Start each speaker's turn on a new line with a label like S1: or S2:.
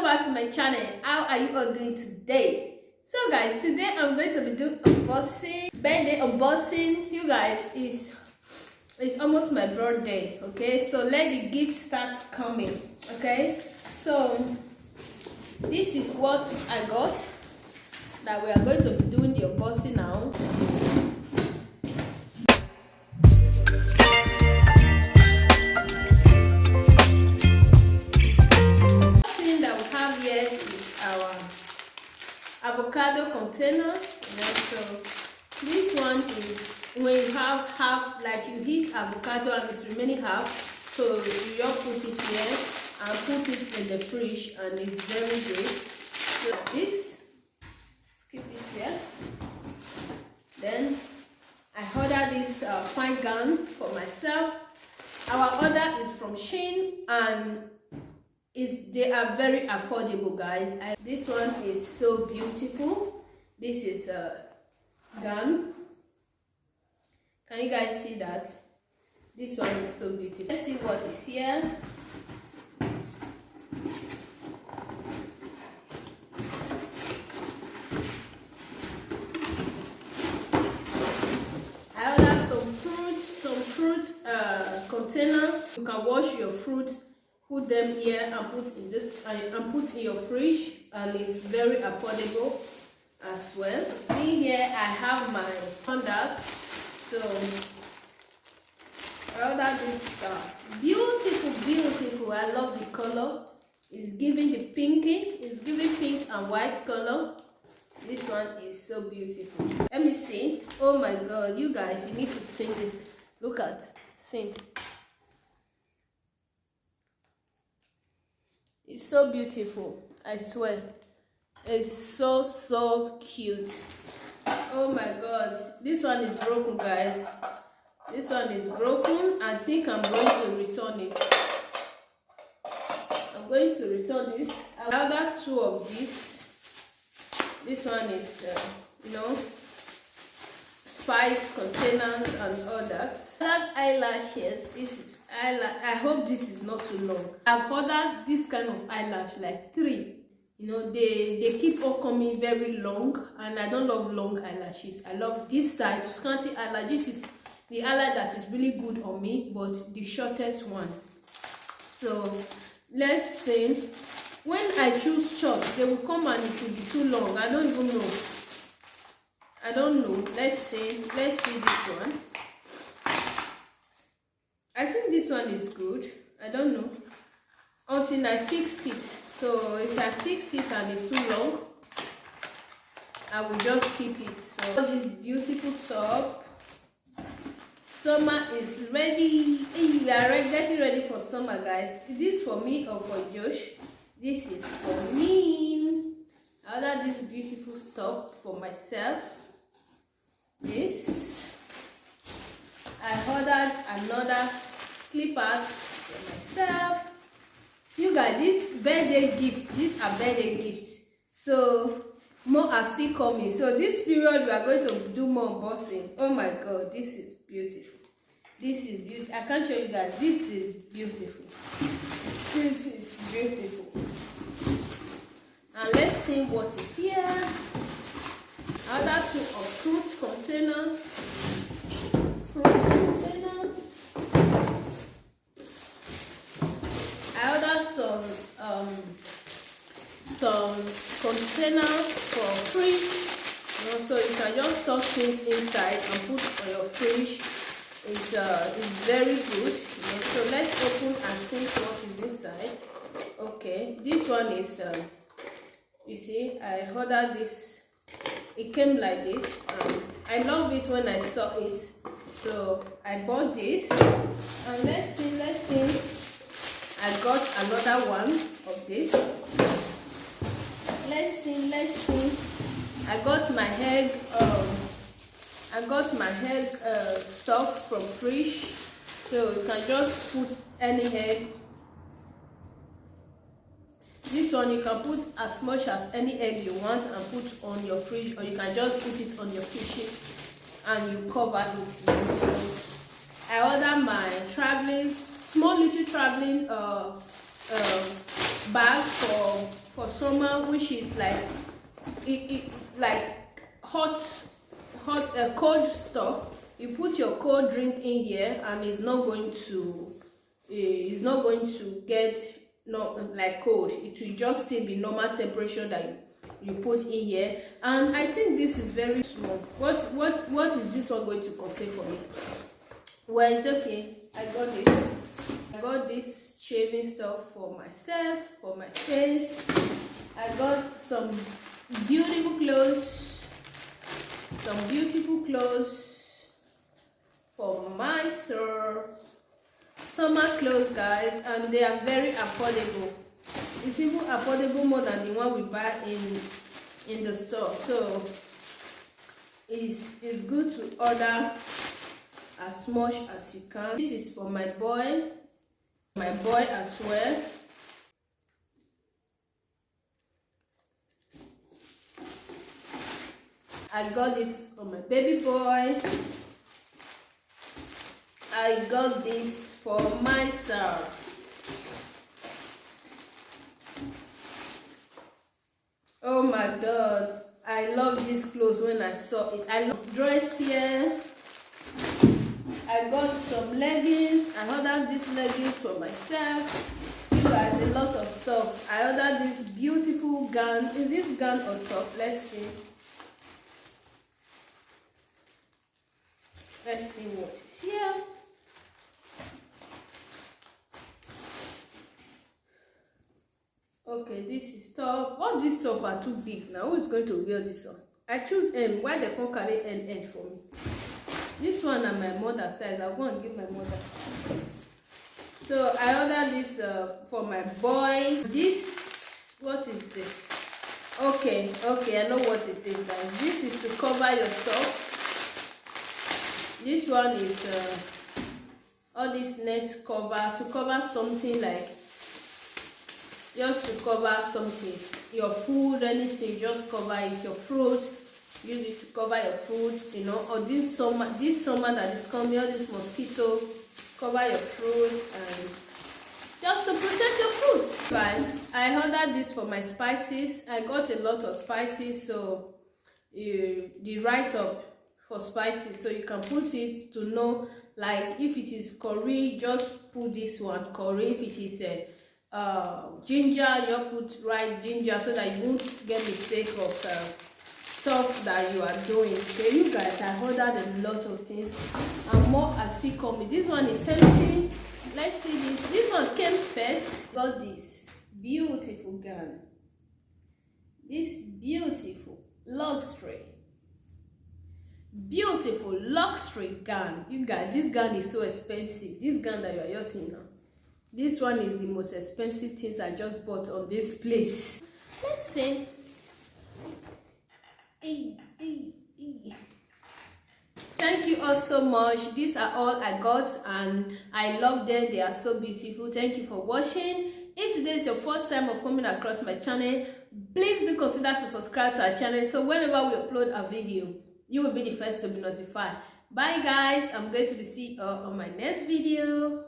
S1: back to my channel. How are you all doing today? So guys, today I'm going to be doing unboxing, birthday unboxing. You guys, it's almost my birthday, okay? So let the gift start coming, okay? So this is what I got that we are going to be doing the unboxing now. Avocado container. So this one is when you have like you heat avocado and it's remaining half, so you just put it here and put it in the fridge and it's very good. So this, keep it here. Then I ordered this fine gown for myself. Our order is from SHEIN and they are very affordable, guys. This one is so beautiful. This is a gown. Can you guys see that? This one is so beautiful. Let's see what is here. I ordered some fruit container. You can wash your fruits, put them here and put in this and put in your fridge, and it's very affordable as well. Me here, I have my Hondas, so I ordered this beautiful. I love the color. It's giving the pinky. It's giving pink and white color. This one is so beautiful. Let me see. Oh my God, you guys, you need to see this. Look at, see. It's so beautiful, I swear. It's so cute. Oh my God, this one is broken, guys. This one is broken. I think I'm going to return it. I'm going to return this. I ordered 2 of these. This one is spice containers and all that. That eyelashes. This is eyelash. I hope this is not too long. I've ordered this kind of eyelash, like 3. They keep on coming very long, and I don't love long eyelashes. I love this type, scanty eyelash. This is the eyelash that is really good on me, but the shortest one. So let's see. When I choose short, they will come and it will be too long. I don't even know. I don't know. Let's see this one. I think this one is good. I don't know until I fixed it. So if I fix it and it's too long, I will just keep it. So this beautiful top. Summer is ready. We are getting ready for summer, guys. Is this for me or for Josh? This is for me. I ordered this beautiful top for myself. This. I ordered another slippers for myself. You guys, these are birthday gifts. So more are still coming. So this period we are going to do more unboxing. Oh my God, this is beautiful. This is beautiful. I can't show you guys. This is beautiful. This is beautiful. And let's see what is here. Another 2 of fruit container. I ordered some container for fridge. So you can just store things inside and put on your fridge. It's very good. So let's open and see what is inside. Okay, this one is you see, I ordered this. It came like this. I love it when I saw it, so I bought this. And let's see. I got another one of this. Let's see. I got my egg stuff from fridge, so you can just put any egg. This one you can put as much as any egg you want and put on your fridge, or you can just put it on your kitchen and you cover it. I ordered my small little traveling bag for summer, which is like like hot cold stuff. You put your cold drink in here, and it's not going to get like cold. It will just still be normal temperature that you put in here. And I think this is very small. What is this one going to contain for me? Well, it's okay. I got this shaving stuff for myself, for my face. I got some beautiful clothes for myself. Summer clothes, guys, and they are very affordable. It's even affordable more than the one we buy in the store. So it's good to order as much as you can. This is for my boy as well. I got this for my baby boy. I got this for myself. Oh my god, I love these clothes when I saw it. I love dress here. I got some leggings. I ordered these leggings for myself. You guys, a lot of stuff. I ordered this beautiful gown. Is this gown on top? Let's see. Let's see what is here. Okay, this is top. All these stuff are too big now. Who is going to wear this one? I choose M. Why they can't carry N for me? This one and my mother size. I want to give my mother. So I ordered this for my boy. This, what is this? Okay, I know what it is, guys. This is to cover your stuff. This one is all this net cover, to cover something, like just to cover something, your food, anything, just cover it. Your fruit, use it to cover your fruit, you know. Or this summer that is coming, all this mosquito, cover your fruit and just to protect your fruit. Guys, I ordered this for my spices. I got a lot of spices, so the write-up for spices, so you can put it to know, like if it is curry, just put this one curry. If it is ginger, you put right ginger, so that you won't get mistake of stuff that you are doing. Okay, you guys, I ordered a lot of things and more are still coming. This one is empty. Let's see this. This one came first. Got this beautiful gown. This beautiful luxury gown. You guys, this gown is so expensive. This gown that you are just seeing now, this one is the most expensive things I just bought on this place. Let's see. Thank you all so much. These are all I got and I love them. They are so beautiful. Thank you for watching. If today is your first time of coming across my channel, please do consider to subscribe to our channel, so whenever we upload a video, you will be the first to be notified. Bye guys, I'm going to see you on my next video.